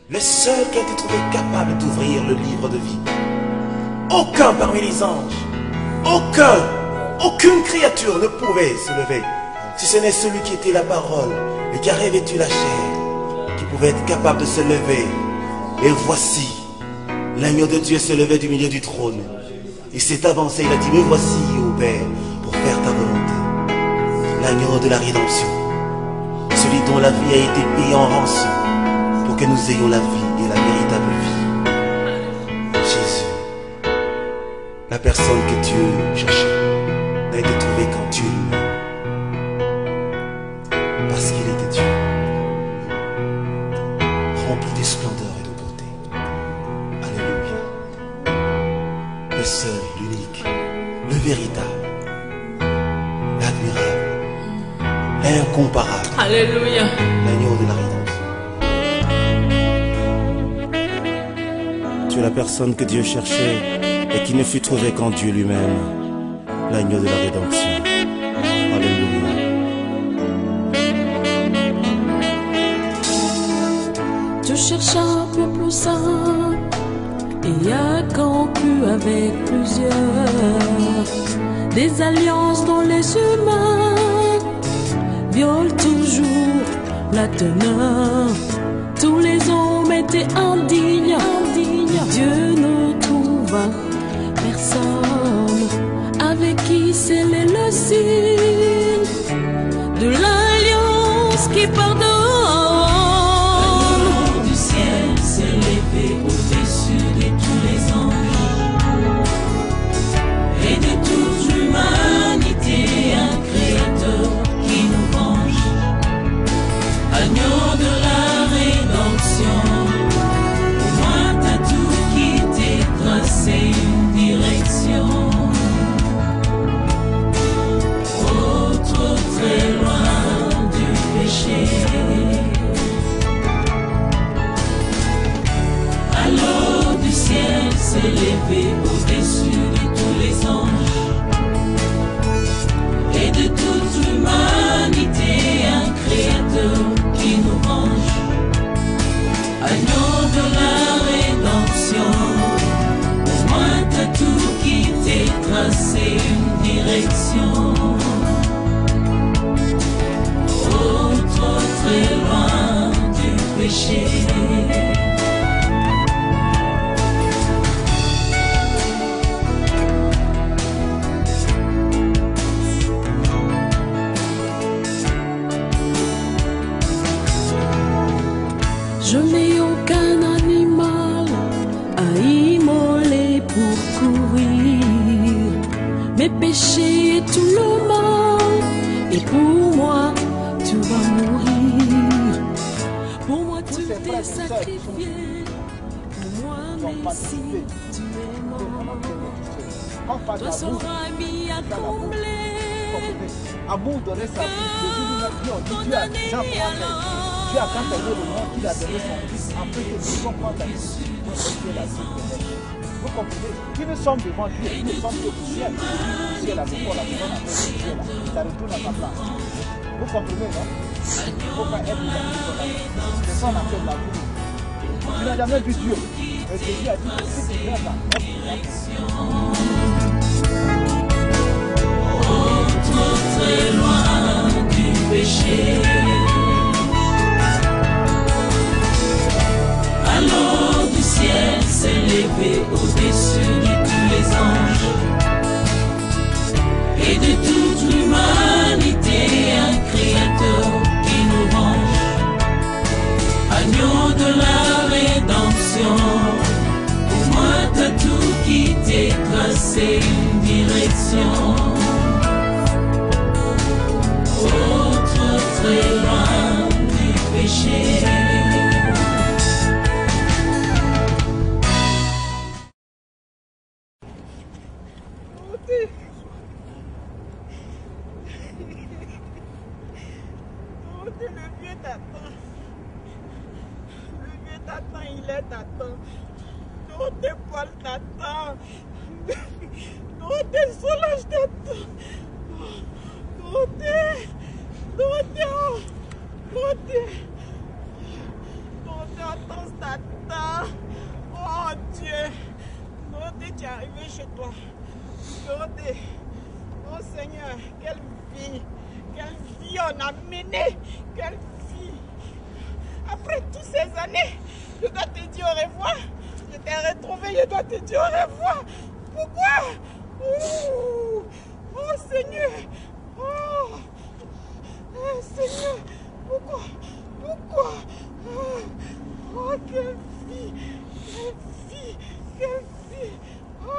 Le seul qui a été trouvé capable d'ouvrir le livre de vie. Aucun parmi les anges, aucune créature ne pouvait se lever, si ce n'est celui qui était la parole et qui a revêtu la chair, qui pouvait être capable de se lever. Et voici, l'agneau de Dieu se levait du milieu du trône. Il s'est avancé, il a dit, me voici, ô Père, pour faire ta volonté. L'agneau de la rédemption, celui dont la vie a été payée en rançon, pour que nous ayons la vie et la véritable vie. Jésus, la personne que Dieu cherchait, n'a été trouvée qu'en Dieu lui-même. Parce qu'il était Dieu, rempli de splendeur et de beauté. Alléluia. Le seul, l'unique, le véritable, l'admirable, l'incomparable. Alléluia. L'agneau de la rédemption. Tu es la personne que Dieu cherchait et qui ne fut trouvée qu'en Dieu lui-même. L'agneau de la rédemption. Alléluia. Tu cherches un peuple saint et a conclu avec plusieurs. Des alliances dont les humains violent toujours la teneur. Tous les hommes étaient indignes. Dieu ne trouva personne avec qui sceller le signe de l'alliance qui pardonne. L'agneau du ciel s'est levé au-dessus de tous les anges et de toute l'humanité, un créateur qui nous venge. Agneau de la rédemption, au moins t'as tout quitté, tracé une direction. Très loin du péché. À l'eau du ciel s'est levé au-dessus de tous les anges et de toute l'humanité, un créateur qui nous venge. Agneau de la rédemption, au moins t'as tout quitté, tracé une direction. Très loin du péché. Je n'ai aucun animal à immoler pour courir mes péchés et tout le mal, et pour moi tu vas mourir. Pour moi tu t'es sacrifié. Pour moi Messie, tu es mort. Toi seras mis à combler. Amour donné sa vie, Jésus nous a dit, Dieu a déjà Dieu a quand aimé le monde, il a donné son fils, afin que nous comprenions la vie, pour que la vie. Vous comprenez? Qui nous sommes devant Dieu, nous sommes au ciel. Le ciel, la mort, la personne avec le ciel, ça retourne à sa place. Vous comprenez, non? Il ne faut pas être dans la vie. C'est ça la fait de la vie. Tu n'as jamais vu Dieu. Mais Jésus a dit que si tu viens là, très loin du péché. À l'eau du ciel s'est levé au-dessus de tous les anges et de toute l'humanité, un créateur qui nous venge. Agneau de la rédemption, pour moi t'as tout quitté, tracé une direction. Très loin du péché. Le vieux t'attend. Le vieux t'attend, il est t'attend. Dorothée Paul t'attend. Dorothée Solange t'attend. Dorothée. Dorothée, Dorothée, L'attente t'attend. Oh Dieu. Dorothée, tu es arrivée chez toi. Dorothée. Oh Seigneur, quelle vie. Quelle vie on a menée. Quelle vie. Après toutes ces années, je dois te dire au revoir. Je t'ai retrouvé, je dois te dire au revoir. Pourquoi? Oh Seigneur. Oh Seigneur. Pourquoi? Oh, quelle vie. Quelle vie. Quelle vie. Oh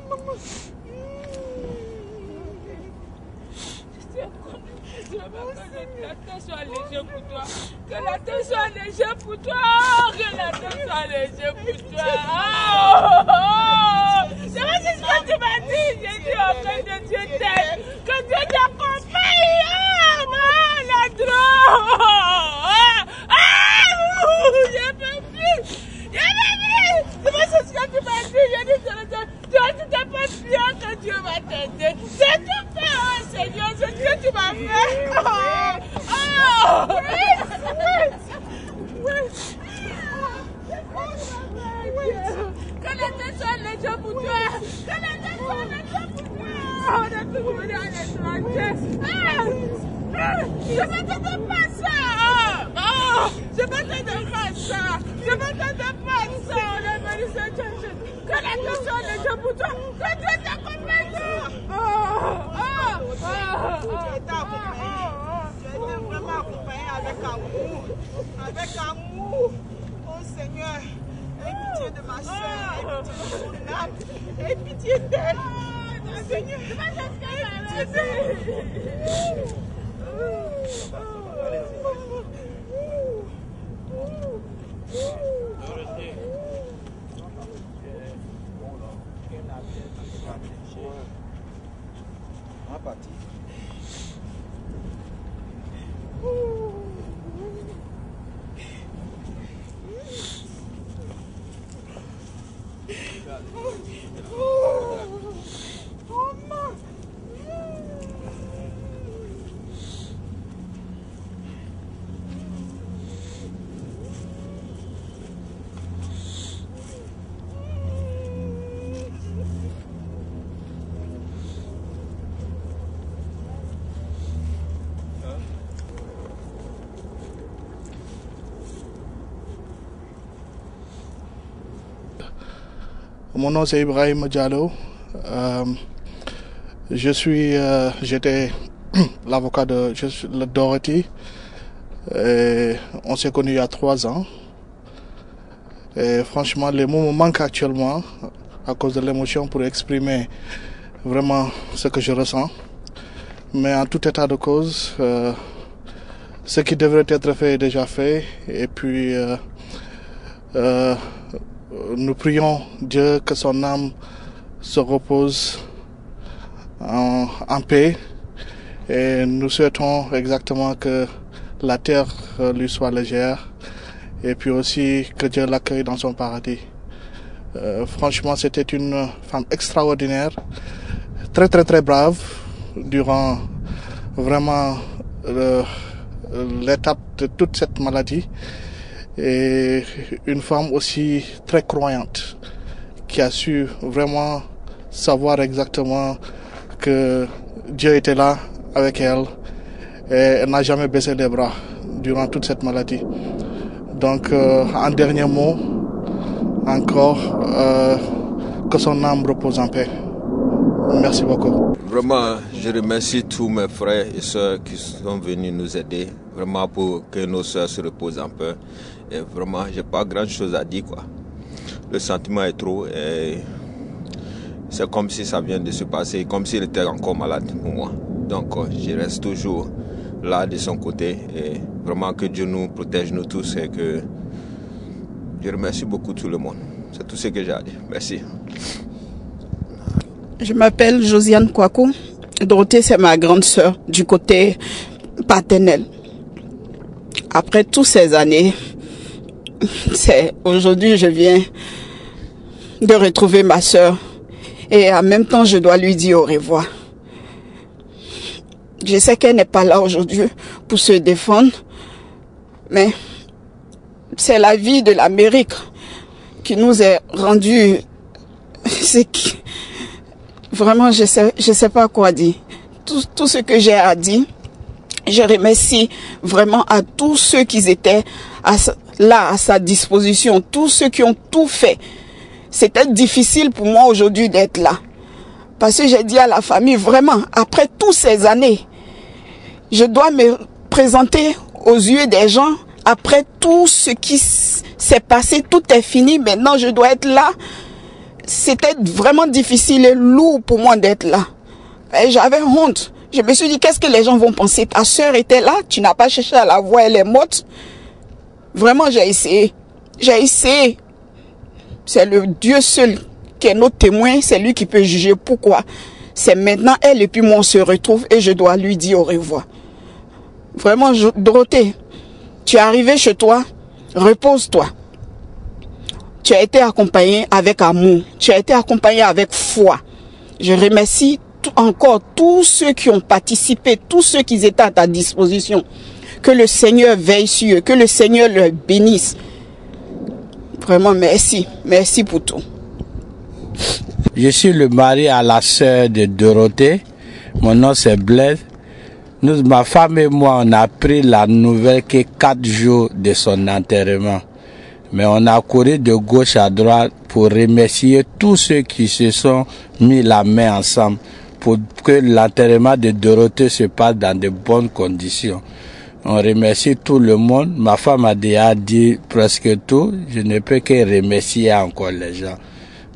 maman. Je veux que la tête soit légère pour toi. Que la tête soit légère pour toi. Que la tête soit légère pour toi. C'est vrai, c'est ce que tu m'as dit. J'ai dit au fait de Dieu t'aime. Que Dieu t'accompagne. La drogue. J'ai pas vu. C'est vrai, c'est ce que tu m'as dit. J'ai dit, toi, tu t'es pas bien que Dieu va t'aider. C'est tout fait, oh Seigneur. C'est ce que tu m'as fait. Que la tête soit légère pour toi. Que la tête soit légère pour toi. On a pu revenir à l'étranger. Je ne m'attendais pas à ça. Je ne m'attendais pas à ça. Je ne m'attendais pas à ça. On a venu se chercher. Que la tête soit légère pour toi. Que Dieu t'accompagne. Tu as été accompagné. Tu as été vraiment accompagné avec amour. Avec amour. Oh Seigneur. Aie pitié de ma soeur, aie pitié de son âme, aie pitié d'elle. Seigneur, aie pitié d'elle. On va partir. Mon nom c'est Ibrahim Diallo. J'étais l'avocat de Dorothée. On s'est connus il y a 3 ans. Et franchement, les mots me manquent actuellement à cause de l'émotion pour exprimer vraiment ce que je ressens. Mais en tout état de cause, ce qui devrait être fait est déjà fait. Et puis, nous prions Dieu que son âme se repose en paix. Et nous souhaitons exactement que la terre lui soit légère. Et puis aussi que Dieu l'accueille dans son paradis. Franchement, c'était une femme extraordinaire, très très très brave durant vraiment l'étape de toute cette maladie. Et une femme aussi très croyante qui a su vraiment savoir exactement que Dieu était là avec elle et elle n'a jamais baissé les bras durant toute cette maladie. Donc, en dernier mot, encore, que son âme repose en paix. Merci beaucoup. Vraiment, je remercie tous mes frères et sœurs qui sont venus nous aider, vraiment pour que nos sœurs se reposent un peu. Et vraiment, j'ai pas grand chose à dire, quoi. Le sentiment est trop et c'est comme si ça vient de se passer, comme s'il était encore malade pour moi. Donc, je reste toujours là de son côté et vraiment que Dieu nous protège, nous tous, et que je remercie beaucoup tout le monde. C'est tout ce que j'ai à dire. Merci. Je m'appelle Josiane Kouakou. Dorothée, c'est ma grande sœur du côté paternel. Après toutes ces années, aujourd'hui je viens de retrouver ma sœur et en même temps je dois lui dire au revoir. Je sais qu'elle n'est pas là aujourd'hui pour se défendre, mais c'est la vie de l'Amérique qui nous est rendue. Vraiment, je sais pas quoi dire. Tout ce que j'ai à dire, je remercie vraiment à tous ceux qui étaient là à sa disposition, tous ceux qui ont tout fait. C'était difficile pour moi aujourd'hui d'être là. Parce que j'ai dit à la famille, vraiment, après toutes ces années, je dois me présenter aux yeux des gens. Après tout ce qui s'est passé, tout est fini. Maintenant, je dois être là. C'était vraiment difficile et lourd pour moi d'être là. J'avais honte. Je me suis dit, qu'est-ce que les gens vont penser? Ta soeur était là, tu n'as pas cherché à la voir, elle est morte. Vraiment, j'ai essayé. J'ai essayé. C'est le Dieu seul qui est notre témoin. C'est lui qui peut juger pourquoi. C'est maintenant elle et puis moi on se retrouve et je dois lui dire au revoir. Vraiment, Dorothée, tu es arrivée chez toi, repose-toi. Tu as été accompagnée avec amour, tu as été accompagnée avec foi. Je remercie encore tous ceux qui ont participé, tous ceux qui étaient à ta disposition. Que le Seigneur veille sur eux, que le Seigneur leur bénisse. Vraiment, merci. Merci pour tout. Je suis le mari à la sœur de Dorothée. Mon nom c'est Blaise. Nous, ma femme et moi, on a pris la nouvelle que 4 jours de son enterrement. Mais on a couru de gauche à droite pour remercier tous ceux qui se sont mis la main ensemble pour que l'enterrement de Dorothée se passe dans de bonnes conditions. On remercie tout le monde. Ma femme a déjà dit presque tout. Je ne peux que remercier encore les gens.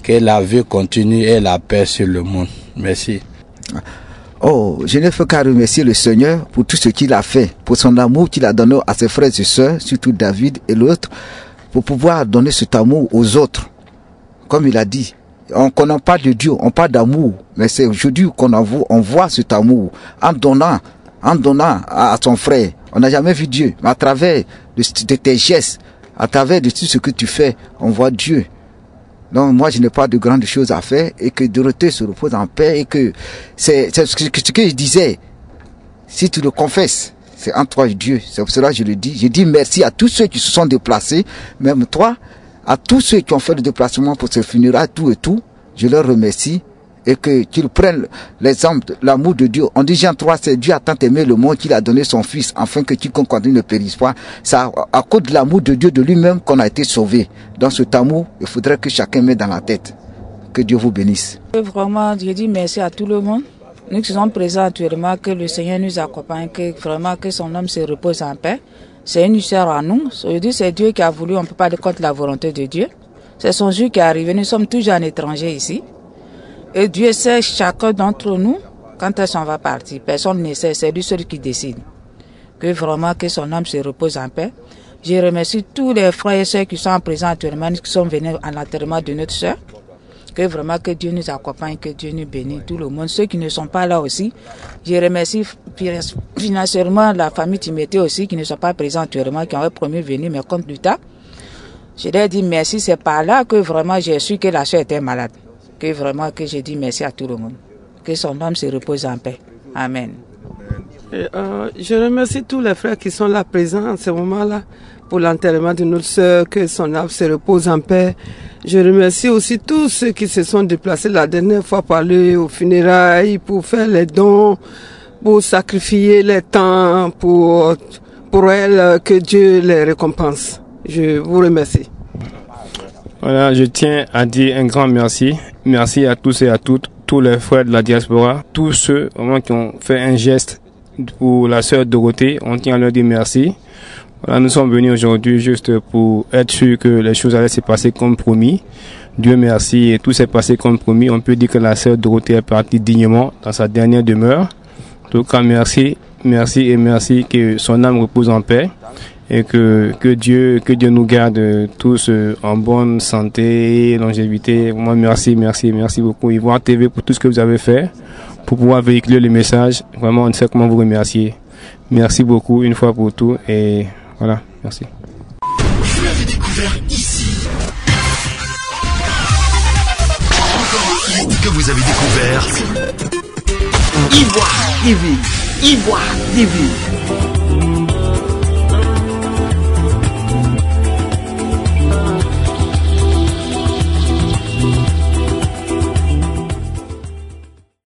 Que la vie continue et la paix sur le monde. Merci. Oh, je ne fais qu'à remercier le Seigneur pour tout ce qu'il a fait, pour son amour qu'il a donné à ses frères et sœurs, surtout David et l'autre, pour pouvoir donner cet amour aux autres. Comme il a dit, on ne connaît pas de Dieu, on parle d'amour, mais c'est aujourd'hui on voit cet amour en donnant à son frère. On n'a jamais vu Dieu, mais à travers de tes gestes, à travers de tout ce que tu fais, on voit Dieu. Donc moi je n'ai pas de grandes choses à faire et que Dorothée se repose en paix et que c'est ce que je disais. Si tu le confesses, c'est entre toi et Dieu. C'est pour cela que je le dis. Je dis merci à tous ceux qui se sont déplacés, même toi, à tous ceux qui ont fait le déplacement pour ce funérail, tout et tout. Je leur remercie et que qu'ils prennent l'exemple de l'amour de Dieu. On dit Jean 3, c'est Dieu a tant aimé le monde qu'il a donné son Fils, afin que quiconque continue ne périsse pas. C'est à cause de l'amour de Dieu de lui-même qu'on a été sauvé. Dans cet amour, il faudrait que chacun mette dans la tête. Que Dieu vous bénisse. Vraiment, je dis merci à tout le monde. Nous qui sommes présents actuellement, que le Seigneur nous accompagne, que vraiment que son âme se repose en paix. C'est une histoire à nous. Je dis c'est Dieu qui a voulu, on ne peut pas aller contre la volonté de Dieu. C'est son jour qui est arrivé. Nous sommes toujours en étranger ici. Et Dieu sait chacun d'entre nous quand est-ce qu'on va partir. Personne ne sait, c'est lui seul qui décide. Que vraiment que son âme se repose en paix. Je remercie tous les frères et sœurs qui sont présents actuellement, qui sont venus à l'enterrement de notre sœur. Que vraiment que Dieu nous accompagne, que Dieu nous bénisse, tout le monde. Ceux qui ne sont pas là aussi, je remercie financièrement la famille Timothée aussi, qui ne sont pas présents actuellement, qui ont promis de venir, mais comme plus tard. Je leur dis merci, c'est par là que vraiment j'ai su que la sœur était malade. Que vraiment que j'ai dit merci à tout le monde. Que son âme se repose en paix. Amen. Je remercie tous les frères qui sont là présents en ce moment-là pour l'enterrement de notre sœur, que son âme se repose en paix. Je remercie aussi tous ceux qui se sont déplacés la dernière fois pour aller aux funérailles, pour faire les dons, pour sacrifier les temps, pour elle, que Dieu les récompense. Je vous remercie. Voilà, je tiens à dire un grand merci. Merci à tous et à toutes, tous les frères de la diaspora, tous ceux vraiment qui ont fait un geste pour la sœur Dorothée. On tient à leur dire merci. Voilà, nous sommes venus aujourd'hui juste pour être sûr que les choses allaient se passer comme promis. Dieu merci, et tout s'est passé comme promis. On peut dire que la sœur Dorothée est partie dignement dans sa dernière demeure. En tout cas, merci, merci et merci, que son âme repose en paix. Et que Dieu nous garde tous en bonne santé, longévité. Moi, merci beaucoup. Ivoire TV pour tout ce que vous avez fait, pour pouvoir véhiculer le message. Vraiment, on ne sait comment vous remercier. Merci beaucoup, une fois pour tout. Et voilà, merci. Vous l'avez découvert ici. Encore un hit que vous avez découvert. Ivoire TV. Ivoire TV.